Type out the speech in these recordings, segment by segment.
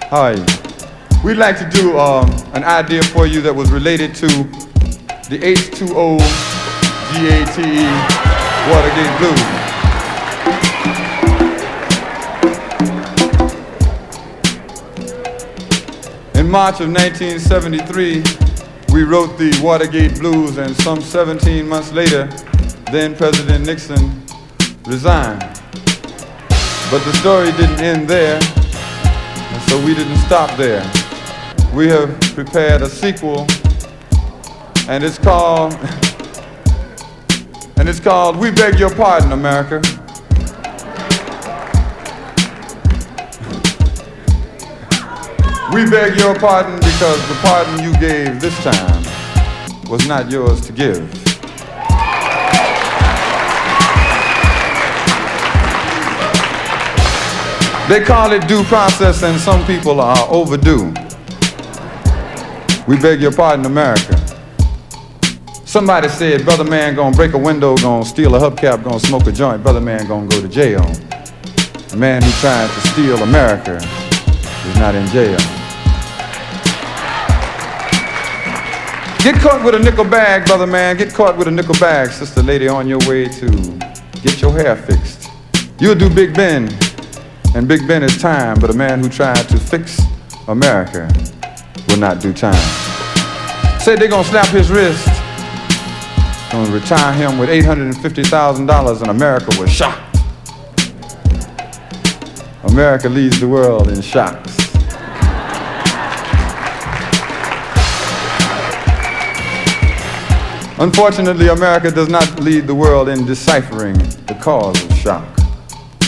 How are you? We'd like to do an idea for you that was related to the H2O GATE Watergate Blues. In March of 1973, we wrote the Watergate Blues, and some 17 months later, then President Nixon resigned. But the story didn't end there, and so we didn't stop there. We have prepared a sequel, and it's called We Beg Your Pardon, America. We beg your pardon because the pardon you gave this time was not yours to give. They call it due process, and some people are overdue. We beg your pardon, America. Somebody said, brother man gonna break a window, gonna steal a hubcap, gonna smoke a joint, brother man gonna go to jail. The man who tried to steal America is not in jail. Get caught with a nickel bag, brother man, get caught with a nickel bag, sister lady, on your way to get your hair fixed. You'll do Big Ben, and Big Ben is time, but a man who tried to fix America will not do time. Said they're gonna slap his wrist, gonna retire him with $850,000, and America was shocked. America leads the world in shocks. Unfortunately, America does not lead the world in deciphering the cause of shock.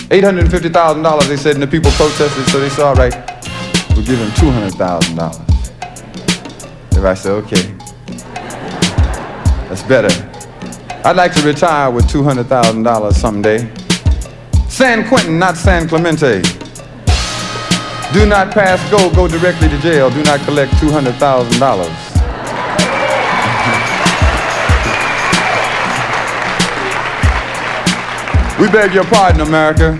$850,000, they said, and the people protested, so they said, all right, we'll give him $200,000. Everybody said, okay, that's better. I'd like to retire with $200,000 someday. San Quentin, not San Clemente. Do not pass go, go directly to jail. Do not collect $200,000. We beg your pardon, America.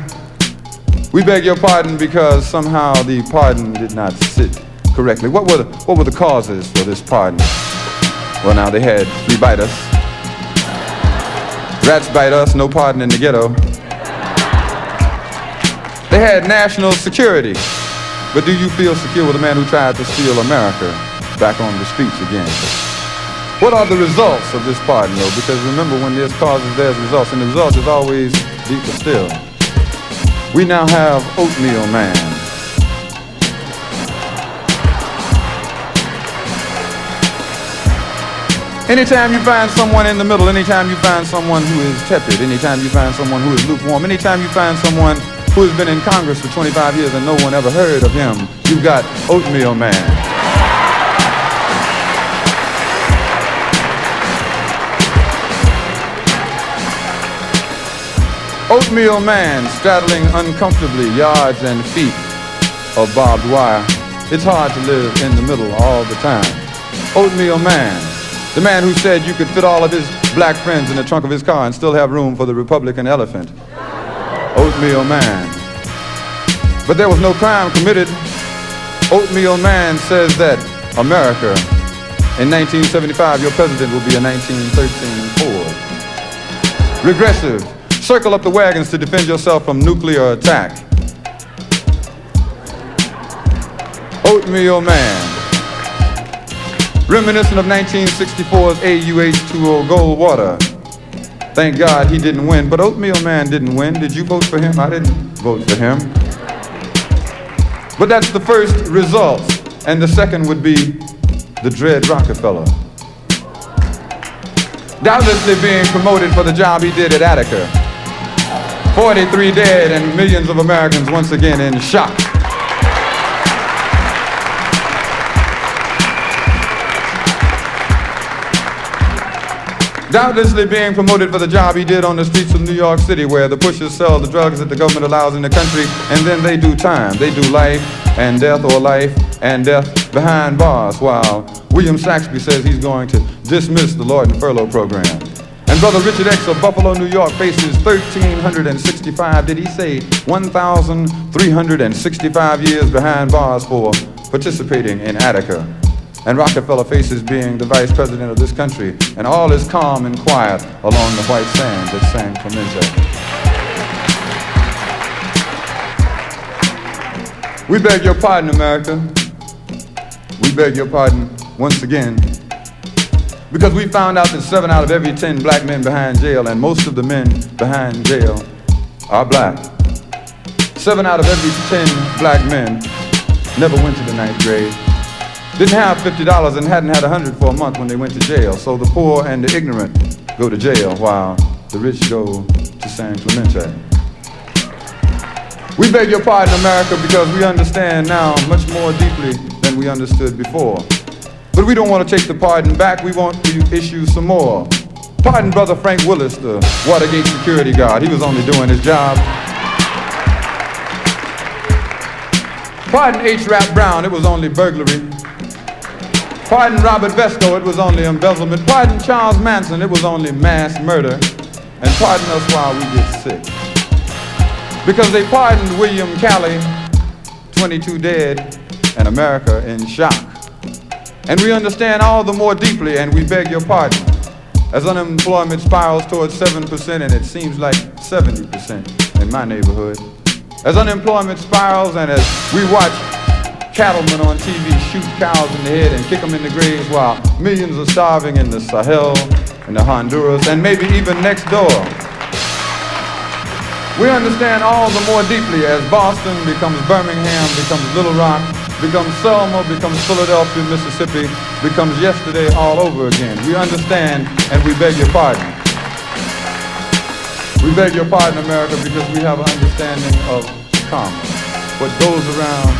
We beg your pardon because somehow the pardon did not sit correctly. What were the causes for this pardon? Well, now they had flea bite us, rats bite us, no pardon in the ghetto. They had national security. But do you feel secure with a man who tried to steal America back on the streets again? What are the results of this pardon, though? Because remember, when there's causes, there's results, and the result is always deeper still. We now have Oatmeal Man. Anytime you find someone in the middle, anytime you find someone who is tepid, anytime you find someone who is lukewarm, anytime you find someone who has been in Congress for 25 years and no one ever heard of him, you've got Oatmeal Man. Oatmeal Man straddling uncomfortably yards and feet of barbed wire. It's hard to live in the middle all the time. Oatmeal Man, the man who said you could fit all of his black friends in the trunk of his car and still have room for the Republican elephant. Oatmeal Man. But there was no crime committed. Oatmeal Man says that America, in 1975, your president will be a 1913 Ford. Regressive. Circle up the wagons to defend yourself from nuclear attack. Oatmeal Man. Reminiscent of 1964's AUH2O Gold Water. Thank God he didn't win, but Oatmeal Man didn't win. Did you vote for him? I didn't vote for him. But that's the first result. And the second would be the Dread Rockefeller. Doubtlessly being promoted for the job he did at Attica. 43 dead and millions of Americans once again in shock. Doubtlessly being promoted for the job he did on the streets of New York City, where the pushers sell the drugs that the government allows in the country, and then they do time. They do life and death, or life and death behind bars, while William Saxby says he's going to dismiss the Lord and Furlough program. And And Brother Richard X of Buffalo, New York faces 1,365, did he say 1,365 years behind bars for participating in Attica. And Rockefeller faces being the vice president of this country, and all is calm and quiet along the white sands at San Clemente. We beg your pardon, America. We beg your pardon once again, because we found out that 7 out of every 10 black men behind jail, and most of the men behind jail are black. 7 out of every 10 black men never went to the 9th grade, didn't have $50 and hadn't had 100 for a month when they went to jail. So the poor and the ignorant go to jail while the rich go to San Clemente. We beg your pardon, America, because we understand now much more deeply than we understood before. But we don't want to take the pardon back. We want to issue some more. Pardon Brother Frank Willis, the Watergate security guard. He was only doing his job. Pardon H. Rap Brown. It was only burglary. Pardon Robert Vesco. It was only embezzlement. Pardon Charles Manson. It was only mass murder. And pardon us while we get sick. Because they pardoned William Calley, 22 dead, and America in shock. And we understand all the more deeply, and we beg your pardon, as unemployment spirals towards 7%, and it seems like 70% in my neighborhood. As unemployment spirals, and as we watch cattlemen on TV shoot cows in the head and kick them in the graves while millions are starving in the Sahel, in the Honduras, and maybe even next door. We understand all the more deeply as Boston becomes Birmingham, becomes Little Rock, becomes Selma, becomes Philadelphia, Mississippi, becomes yesterday all over again. We understand, and we beg your pardon. We beg your pardon, America, because we have an understanding of karma. What goes around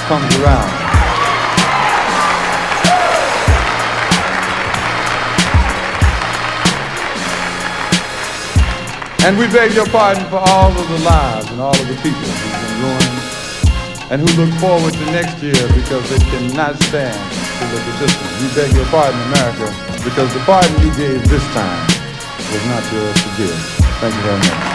comes around. And we beg your pardon for all of the lives and all of the people who've been ruined and who look forward to next year because they cannot stand to look at this one. We beg your pardon, America, because the pardon you gave this time was not yours to give. Thank you very much.